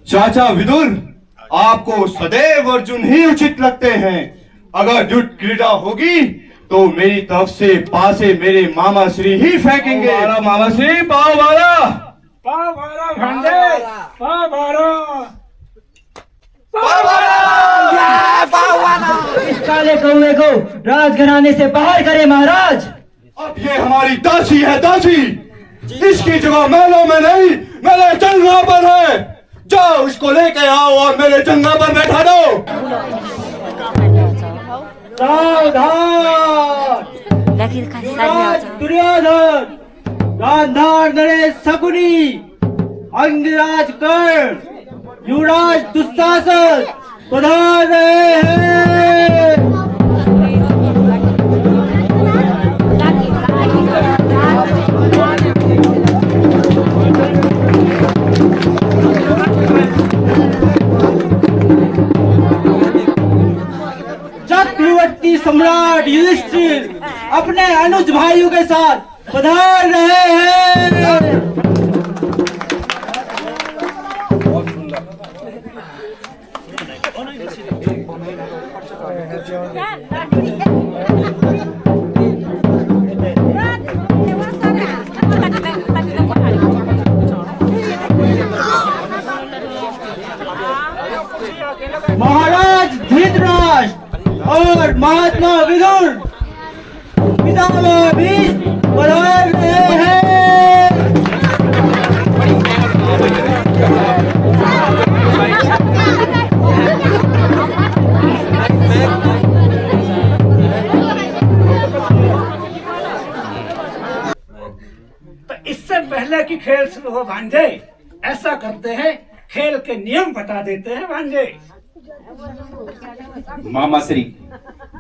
चाचा विदुर, आपको सदैव अर्जुन ही उचित लगते हैं। अगर युद्ध क्रीड़ा होगी तो मेरी तरफ से पासे मेरे मामा श्री ही फेंकेंगे। मामा श्री पाव बारा भांजे, पाव बारा। इस काले कौवे को राजघराने से बाहर करे महाराज। अब ये हमारी दासी है, दासी। इसकी जगह महलों में नहीं, मेरे जंगलों पर है। जाओ इसको लेके आओ और मेरे जंगल पर बैठा दो। सावधान! दुर्योधन, गांधार नरेश शकुनी, अंगराज कर्ण, युवराज दुशासन पधार रहे हैं। चक्रवर्ती सम्राट युधिष्ठिर अपने अनुज भाइयों के साथ पधार रहे हैं। महाराज धृतराष्ट्र और महात्मा विदुर पितामह भीष्म पधार रहे हैं। तो इससे पहले कि खेल शुरू हो भांजे, ऐसा करते हैं, खेल के नियम बता देते हैं भांजे। मामा श्री,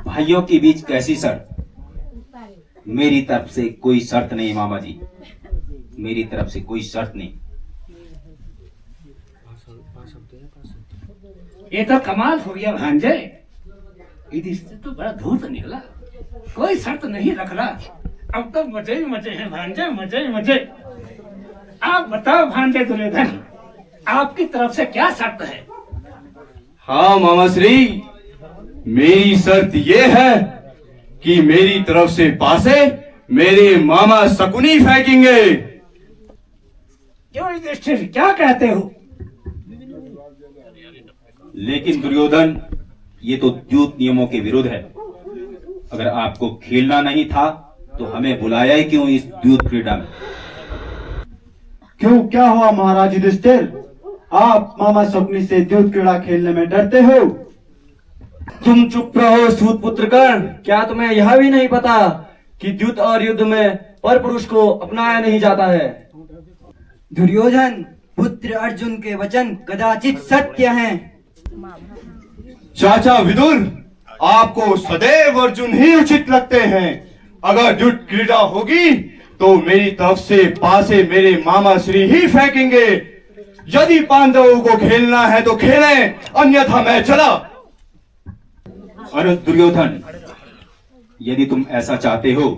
भाइयों के बीच कैसी शर्त? मेरी तरफ से कोई शर्त नहीं मामा जी, मेरी तरफ से कोई शर्त नहीं। ये तो कमाल हो गया भांजे, इससे तो बड़ा धूर्त निकला। कोई शर्त नहीं रख रहा। अब तो मजे ही मजे हैं भांजे, मजे ही मजे। आप बताओ भांजे दुर्योधन, आपकी तरफ से क्या शर्त है? हाँ मामा श्री, मेरी शर्त ये है कि मेरी तरफ से पासे मेरे मामा शकुनी फेंकेंगे। क्यों युधिष्ठिर, क्या कहते हो? लेकिन दुर्योधन, ये तो युद्ध नियमों के विरुद्ध है। अगर आपको खेलना नहीं था तो हमें बुलाया ही क्यों इस युद्ध क्रीड़ा में? क्यों, क्या हुआ महाराज युधिष्ठिर? आप मामा शकुनी से युद्ध क्रीड़ा खेलने में डरते हो? तुम चुप रहो सूत पुत्र कर्ण। क्या तुम्हें यह भी नहीं पता कि युद्ध और युद्ध में पर पुरुष को अपनाया नहीं जाता है? दुर्योधन, पुत्र अर्जुन के वचन कदाचित सत्य हैं। चाचा विदुर, आपको सदैव अर्जुन ही उचित लगते हैं। अगर युद्ध क्रीड़ा होगी तो मेरी तरफ से पासे मेरे मामा श्री ही फेंकेंगे। यदि पांडवों को खेलना है तो खेलें, अन्यथा मैं चला। अरे दुर्योधन, यदि तुम ऐसा चाहते हो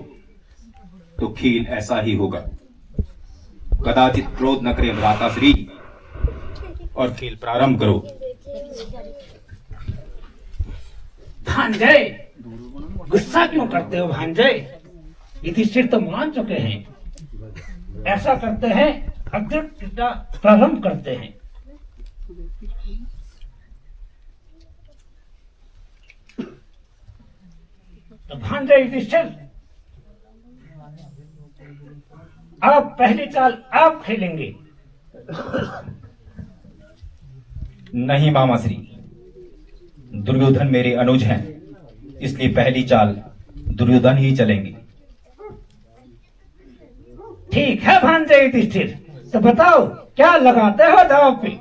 तो खेल ऐसा ही होगा। कदाचित क्रोध न करे भ्राताश्री और खेल प्रारंभ करो। भांजे, गुस्सा क्यों करते हो भांजे? युधिष्ठिर तो मान चुके हैं। ऐसा करते हैं, युद्ध क्रीड़ा प्रारंभ करते हैं। तो भांजे युधिष्ठिर, आप पहली चाल आप खेलेंगे। नहीं मामा श्री, दुर्योधन मेरे अनुज हैं, इसलिए पहली चाल दुर्योधन ही चलेंगे। ठीक है भांजे युधिष्ठिर, तो बताओ क्या लगाते हो दांव पे?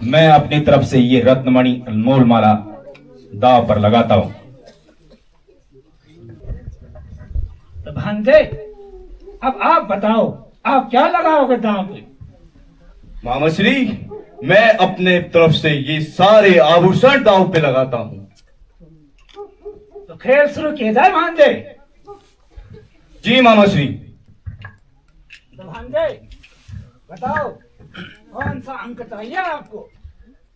मैं अपनी तरफ से ये रत्नमणि अनमोल माला दांव पर लगाता हूं। तो भांजे, अब आप बताओ, आप क्या लगाओगे दांव पे? मामा श्री, मैं अपने तरफ से ये सारे आभूषण दांव पे लगाता हूँ। तो खेल शुरू किया जाए भांजे। जी मामा श्री। तो भांजे बताओ कौन सा अंक चाहिए आपको?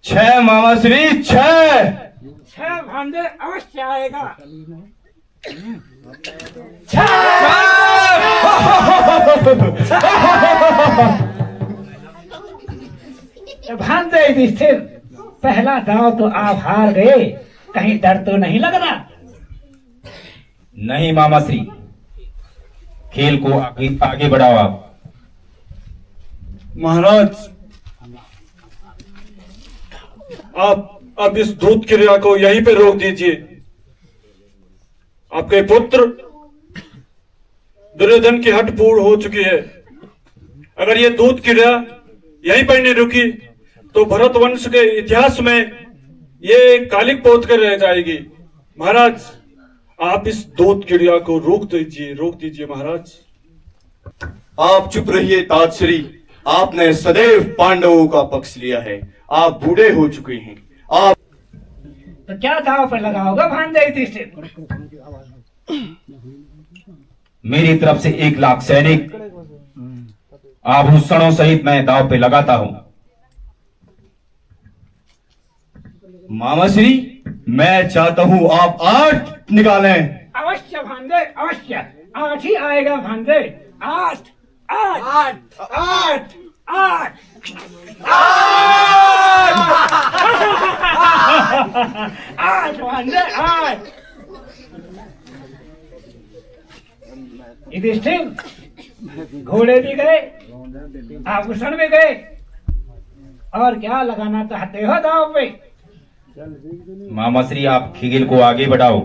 6 मामा श्री, 6। 6 भांजे अवश्य आएगा। तो भांजे युधिष्ठिर, पहला दांव तो आप हार गए, कहीं डर तो नहीं लग रहा? नहीं मामा श्री, खेल को आगे बढ़ाओ आप। महाराज, आप इस दूत क्रिया को यहीं पे रोक दीजिए। आपके पुत्र दुर्योधन की हट पूर्ण हो चुकी है। अगर ये दूत क्रिया यहीं पर नहीं रुकी तो भरत वंश के इतिहास में ये कालिक पोत कर रह जाएगी। महाराज, आप इस दूत क्रिया को रोक दीजिए महाराज। आप चुप रहिए ताजश्री। आपने सदैव पांडवों का पक्ष लिया है। आप बूढ़े हो चुके हैं। आप तो क्या दांव पर लगाओगे भांजे युधिष्ठिर? मेरी तरफ से 1 लाख सैनिक आभूषणों सहित मैं दांव पे लगाता हूं। मामा श्री, मैं चाहता हूं आप 8 निकालें। अवश्य भांजे, अवश्य 8 ही आएगा भांजे। 8 8 8 8 8 भांजे 8। युधिष्ठिर, घोड़े भी गए, आभूषण भी गए, और क्या लगाना चाहते हो दांव पे? मामा श्री, आप खेल को आगे बढ़ाओ।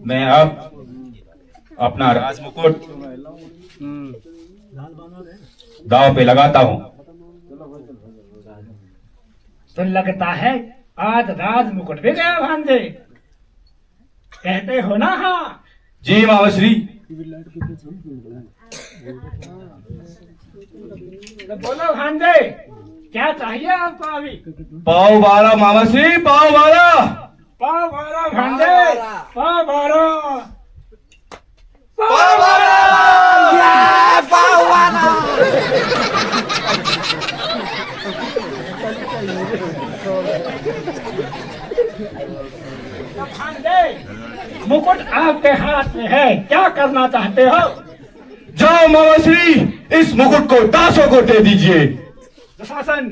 मैं अब अपना राजमुकुट दांव पे लगाता हूं। तो लगता है आज राज मुकुट भी गया भांजे, कहते हो ना? हाँ जी मामा श्री। तो बोलो भांजे, क्या चाहिए आपको अभी? पाव 12 मामा श्री, पाव 12। पाव 12 भांजे, पाव 12, पाव 12। भांजे, मुकुट आपके हाथ में है, क्या करना चाहते हो? जाओ मामा श्री, इस मुकुट को दासों को दे दीजिए। शासन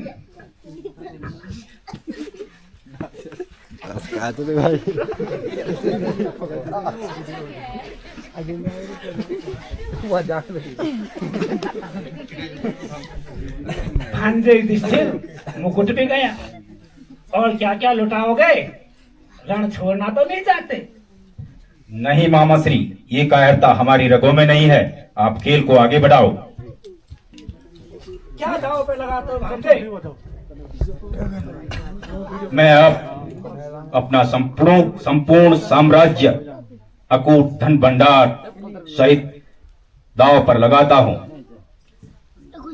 भांजे युधिष्ठिर, मुकुट भी गया, और क्या क्या लुटाओगे? रण छोड़ना तो नहीं चाहते? नहीं मामा श्री, ये कायरता हमारी रगों में नहीं है। आप खेल को आगे बढ़ाओ। क्या दांव पे लगाते हो भांजे? मैं अब अपना संपूर्ण साम्राज्य, अकूट धन भंडार सहित दांव पर लगाता हूं।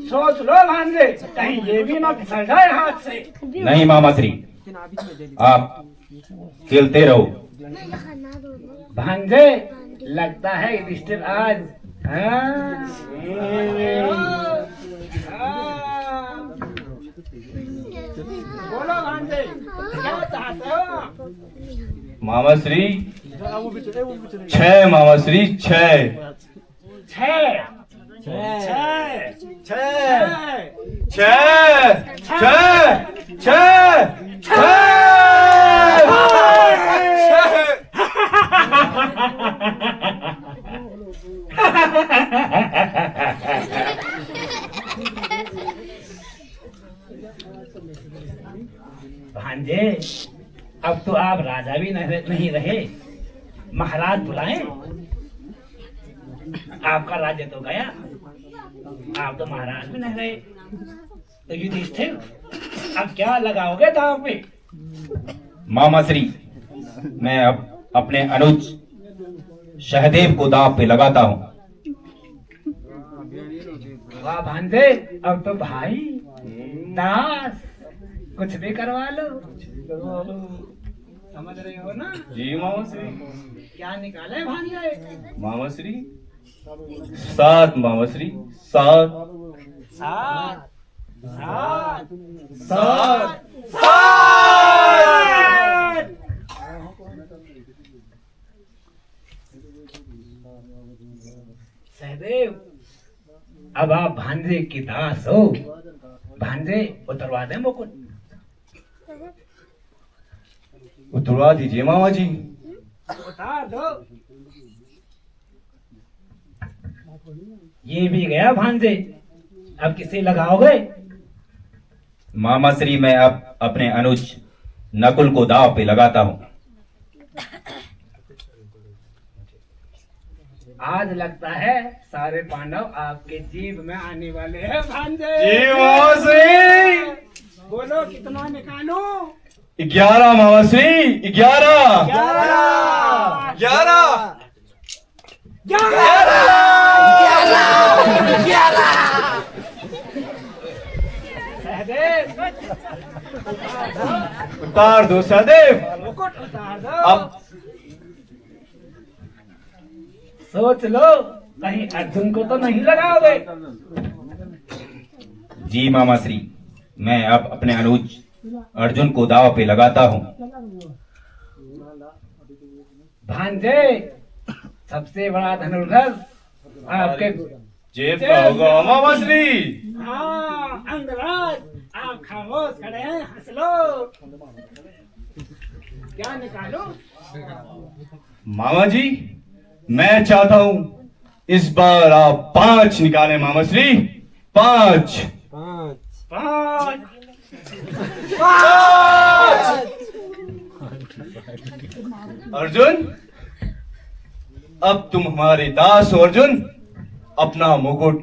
सोच लो भांजे, कहीं ये भी ना फिसल जाए हाथ से। नहीं मामा श्री, आप खेलते रहो। भांजे, लगता है युधिष्ठिर आज बोलो भांजे, क्या चाहते हो? मामा श्री 6 मामा श्री 6। 6 भांजे, अब तो आप राजा भी नहीं रहे, महाराज बुलाएं। आपका राज्य तो गया, आप तो महाराज भी नहीं रहे। तो युधिष्ठिर, अब क्या लगाओगे दांव पे? मामा श्री, मैं अब अपने अनुज सहदेव को दांव पे लगाता हूं। वाह भांजे, अब तो भाई दास कुछ भी करवा लो। समझ रहे हो ना? जी मामा श्री। क्या निकाले भांजे? मामा श्री 7 मामा श्री 7 सात सात 7 सहदेव, अब आप भांजे की दास हो। भांजे उतरवा दे मुकुट। उतरवा दीजिए मामा जी। उतार दो। ये भी गया भांजे, अब किसे लगाओगे? मामा श्री, मैं अब अपने अनुज नकुल को दांव पे लगाता हूँ। आज लगता है सारे पांडव आपके जीव में आने वाले हैं भांजे। जी मामा श्री। बोलो कितना निकालो? 11 मामा श्री 11 सहदेव, उतार दो सहदेव। मुकुट उतार दो। अब सोच लो, कहीं अर्जुन को तो नहीं लगाओगे? जी मामा श्री, मैं अब अपने अनुज अर्जुन को दांव पे लगाता हूँ। भांजे, सबसे बड़ा धनुर्धर आपके जेब का होगा मामा श्री। हाँ, अंगराज, आप खामोश खड़े हैं, हंस लो। क्या निकालो? मामा जी, मैं चाहता हूँ इस बार आप 5 निकालें मामा श्री। 5 पाँच। अर्जुन, अब तुम हमारे दास हो अर्जुन। अपना मुकुट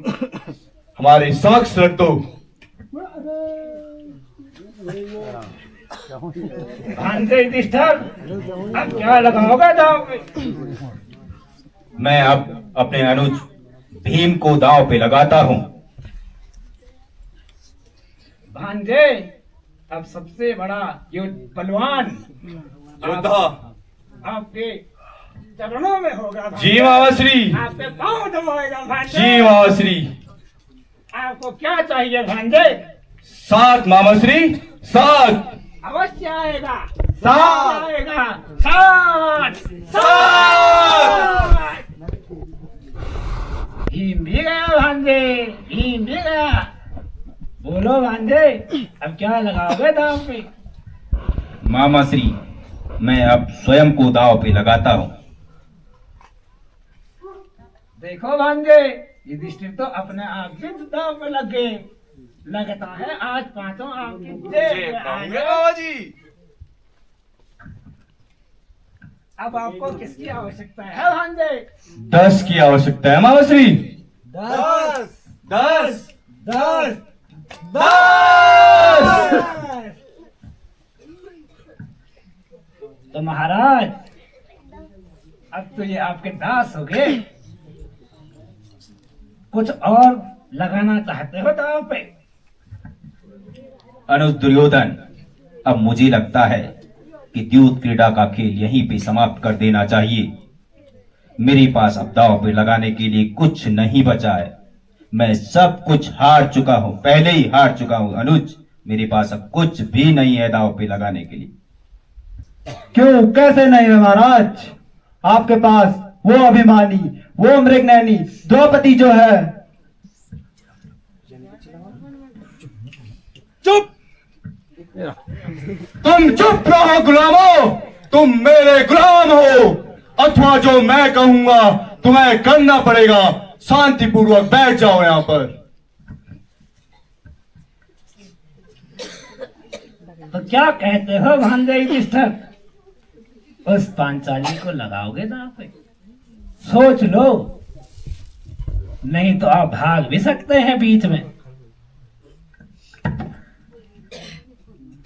हमारे समक्ष रख दो। भांजे युधिष्ठिर, अब क्या लगाओगे दांव पे? मैं अब अपने अनुज भीम को दांव पे लगाता हूँ। भांजे, अब सबसे बड़ा बलवान योद्धा आपके चरणों में होगा। जी मामा श्री। आपके पाँव दबाएगा भांजे। जी मामा श्री। आपको क्या चाहिए भांजे? 7 मामा श्री 7 अवश्य आएगा। 7 आएगा। 7 भीम भी गया भांजे, भीम भी गया। बोलो भांजे, अब क्या लगाओगे दांव पे? मामा श्री, मैं अब स्वयं को दांव पे लगाता हूँ। देखो भांजे, युधिष्ठिर तो अपने आप भी दांव पे लग गए। लगता है आज पांचों आपकी जेब में आएंगे। मामा जी। अब आपको किसकी आवश्यकता है भांजे? 10 की आवश्यकता है मामा श्री। 10 तो महाराज, अब तो ये आपके दास हो गए। कुछ और लगाना चाहते हो दांव पे? अनुज दुर्योधन, अब मुझे लगता है कि द्यूत क्रीड़ा का खेल यहीं पे समाप्त कर देना चाहिए। मेरे पास अब दांव पे लगाने के लिए कुछ नहीं बचा है। मैं सब कुछ हार चुका हूँ, पहले ही हार चुका हूँ। अनुज, मेरे पास अब कुछ भी नहीं है दांव पे लगाने के लिए। क्यों, कैसे नहीं है महाराज? आपके पास वो अभिमानी, वो मृगनयनी द्रौपदी जो है। चुप। तुम चुप रहो गुलामो। तुम मेरे गुलाम हो, अथवा जो मैं कहूंगा तुम्हें करना पड़ेगा। शांतिपूर्वक बैठ जाओ यहाँ पर। तो क्या कहते हो भांजे युधिष्ठिर? उस पांचाली को लगाओगे दांव पे? सोच लो, नहीं तो आप भाग भी सकते हैं बीच में।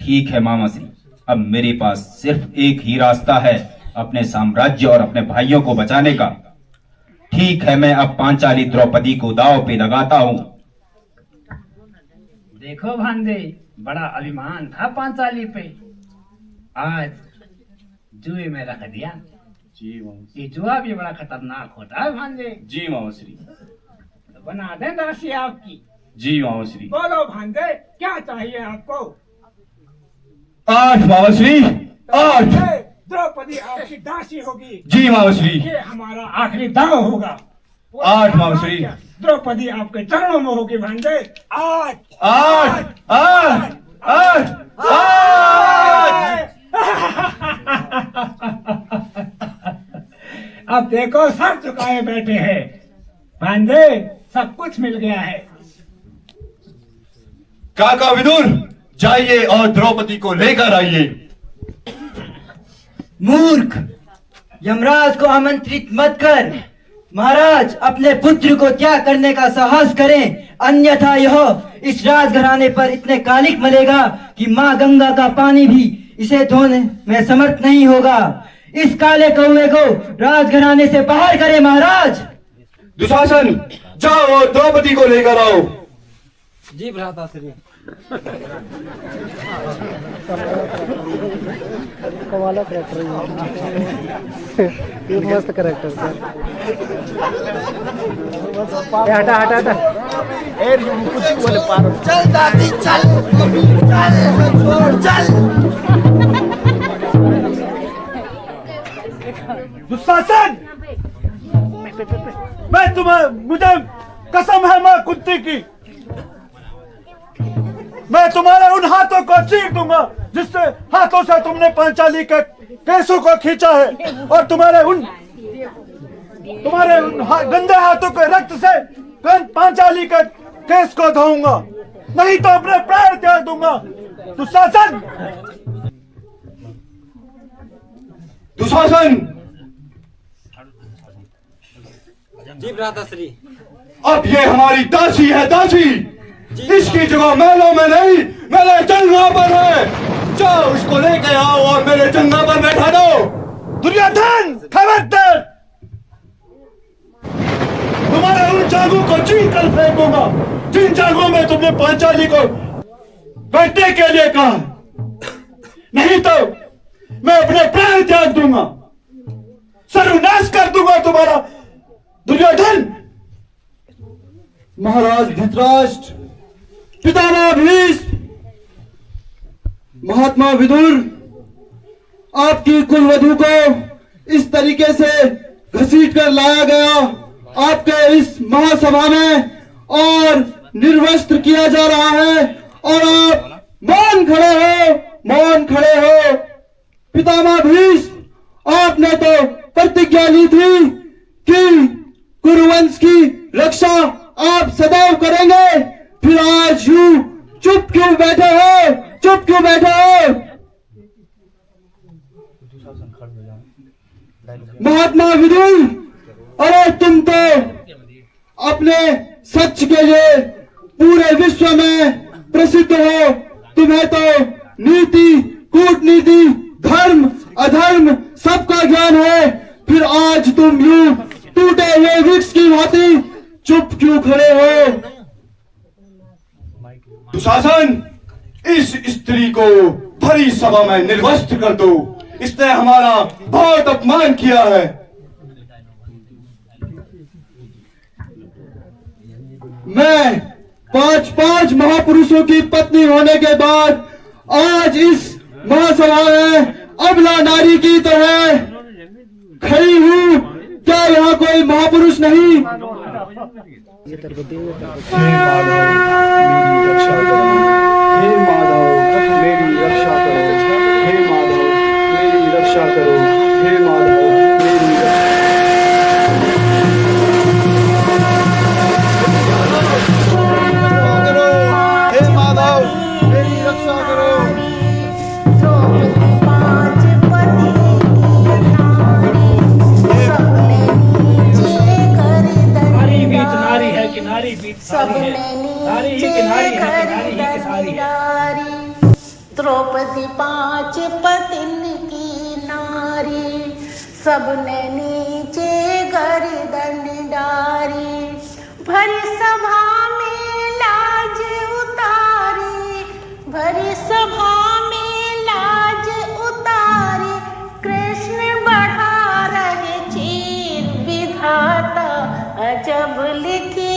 ठीक है मामा श्री, अब मेरे पास सिर्फ एक ही रास्ता है अपने साम्राज्य और अपने भाइयों को बचाने का। ठीक है, मैं अब पांचाली द्रौपदी को दांव पे लगाता हूँ। देखो भांजे, बड़ा अभिमान था पांचाली पे। आज जुए में रख दिया। जी मामा ये जुआ भी बड़ा खतरनाक होता है भांजे। जी मामा श्री। बना दे दासी आपकी। जी मामा श्री। बोलो भांजे क्या चाहिए आपको? 8 मामा श्री 8। द्रौपदी आपकी दासी होगी। जी मामा श्री। ये हमारा आखिरी दाव होगा। 8 मामा श्री। द्रौपदी आपके चरणों में होगी भांजे। 8 8 8 8 8। अब देखो सर झुकाए बैठे हैं भांजे, सब कुछ मिल गया है। काका विदुर जाइए और द्रौपदी को लेकर आइए। मूर्ख, यमराज को आमंत्रित मत कर। महाराज अपने पुत्र को त्याग करने का साहस करें, अन्यथा यह इस राजघराने पर इतने कालिक मलेगा कि माँ गंगा का पानी भी इसे धोने में समर्थ नहीं होगा। इस काले कौवे को राजघराने से बाहर करें महाराज। दुशासन जाओ और द्रौपदी को लेकर आओ। जी भ्राता श्री। कमाल करेक्टर ये मस्त करेक्टर सर। हटा हटा हटा कुछ बोले पारो। चल दादी चल चल। दुशासन, मैं तुम्हें, मुझे कसम है मां कुत्ते की, मैं तुम्हारे उन हाथों को चीर दूंगा जिससे हाथों से तुमने पांचाली के केसों को खींचा है, और तुम्हारे उन गंदे हाथों के रक्त से पांचाली के केस को धोऊंगा, नहीं तो अपने प्राण त्याग दूंगा। दुशासन, दुशासन जी भ्राता श्री। अब ये हमारी दासी है, दासी। इसकी जगह महलों में नहीं मेरे जंगलों पर है। जाओ उसको लेके आओ और मेरे जंगलों पर बैठा दो। दुर्योधन खबरदार, तुम्हारे उन जागों को चीर कर फेंकूंगा जिन जागों में तुमने पांचाली को बैठने के लिए कहा, नहीं तो मैं अपने प्राण त्याग दूंगा, सर्वनाश कर दूंगा तुम्हारा। दुर्योधन, महाराज धृतराष्ट्र, पितामह भीष्म, महात्मा विदुर, आपकी कुलवधू को इस तरीके से घसीट कर लाया गया आपके इस महासभा में और निर्वस्त्र किया जा रहा है, और आप मौन खड़े हो। पितामह भीष्म, आपने तो प्रतिज्ञा ली थी कि कुरुवंश की रक्षा आप सदैव करेंगे, फिर आज यूं चुप क्यों बैठे हो? महात्मा विदुर, अरे तुम तो अपने सच के लिए पूरे विश्व में प्रसिद्ध हो। तुम्हें तो नीति, कूटनीति, धर्म, अधर्म सबका ज्ञान है, फिर आज तुम यूं टूटे हुए वृक्ष की भांति चुप क्यों खड़े हो? दुशासन, इस स्त्री को भरी सभा में निर्वस्त्र कर दो। इसने हमारा बहुत अपमान किया है। मैं 5 महापुरुषों की पत्नी होने के बाद आज इस महासभा में अबला नारी की तरह खड़ी हूँ। क्या यहाँ कोई महापुरुष नहीं? ये तेरे को देंगे। हे माधव मेरी रक्षा करो। हे माधव मेरी रक्षा करो। हे माधव मेरी हे माधव मेरी रक्षा करो। नारी बीच नारी है कि नारी बीच सारी है, सारी ही कि नारी है कि नारी ही की सारी है। द्रौपदी 5 पतिन की नारी, सबने नीचे गर्दन डारी, भरी सभा में लाज उतारी, भरी सभा में लाज उतारी, कृष्ण जब लिखी